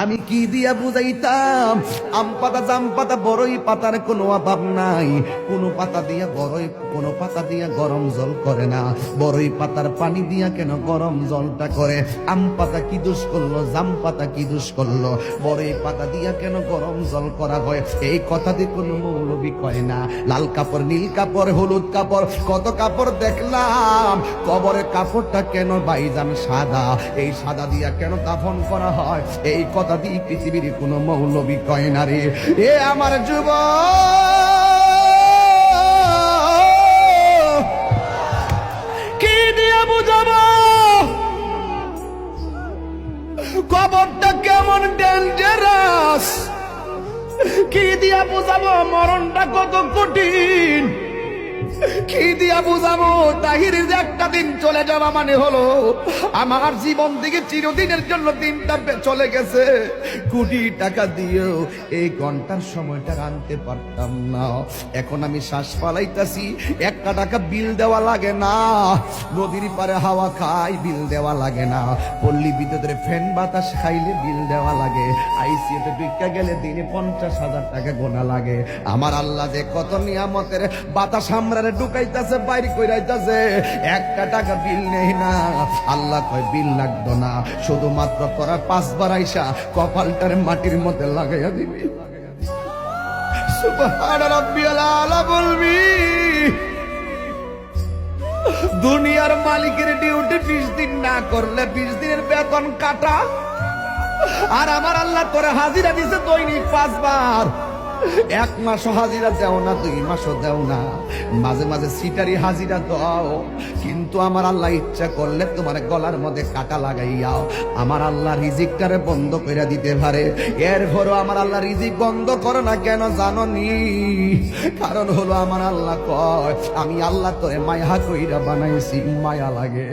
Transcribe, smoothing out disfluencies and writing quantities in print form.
আমি কি দিয়া বুঝাইতাম? আম পাতা, জাম পাতা, বড়ই পাতার কোনো অভাব নাই। কোনো পাতা দিয়া বড়ই, কোনো পাতা দিয়া গরম জল করে না। বড়ই পাতার পানি দিয়া কেন গরম জলটা করে? আম পাতা কি দোষ করলো? জাম পাতা কি দোষ করলো? বড়ই পাতা দিয়া কেন গরম জল করা হয়? এই কথা দিয়ে কোনো মৌলবি কয় না। লাল কাপড়, নীল কাপড়, হলুদ কাপড়, কত কাপড় দেখলাম। কবরের কাপড়টা কেন ভাইজান সাদা? এই সাদা দিয়া কেন দাফন করা হয়? এই কথা দিয়ে পৃথিবীর কোনো মৌলবি কয় না রে। এ আমার যুবক, কি দিয়ে বুঝাবো কবরটা কেমন ডেঞ্জারাস? কি দিয়া বুঝাবো মরণটা কত কঠিন? কি দিয়া বুঝাবো তাহিরের যে একটা দিন চলে যাওয়া মানে হলো আমার জীবন থেকে চিরদিনের জন্য দিনটা চলে গেছে। কোটি টাকা দিয়েও এই ঘন্টার সময়টা আনতে পারতাম না। এখন আমি শ্বাস পালাইতাছি, একটা টাকা বিল দেওয়া লাগে না। নদীর পারে হাওয়া খাই, বিল দেওয়া লাগে না। পল্লী বিদ্যুতের ফ্যান বাতাস খাইলে বিল দেওয়া লাগে। আইসিইউতে ঢুকে গেলে দিনে 50,000 টাকা গোনা লাগে। আমার আল্লাহ যে কত নিয়ামতের বাতাস আমরা ঢুকাইতেছে, বাইরে কইরাইতেছে, একটা টাকা বিল নেই না। আল্লাহ কয় বিল লাগতো না, শুধুমাত্র তোরা 5 বার আইসা কপালটার মাটির মধ্যে লাগাইয়া দিবি। সুবহান রাব্বিয়াল আলা বলবি। দুনিয়ার মালিকের ডিউটি 20 দিন না করলে 20 দিনের বেতন কাটা। আর আমার আল্লাহ তোরে হাজিরা দিছে দৈনিক 5 বার। 1 মাসও হাজিরা দেও না, 2 মাসও দেও না, মাঝে মাঝে সিটারি হাজিরা দাও। কিন্তু আমার আল্লাহ ইচ্ছা করলে তোমার গলার মধ্যে কাটা লাগাইয়াও আমার আল্লাহ রিজিকটারে বন্ধ করে দিতে পারে। এরপরও আমার আল্লাহ রিজিক বন্ধ করো না কেন জানো নি? কারণ হলো আমার আল্লাহ কয় আমি আল্লাহ তোরে মায়া কইরা বানাইছি, মায়া লাগে।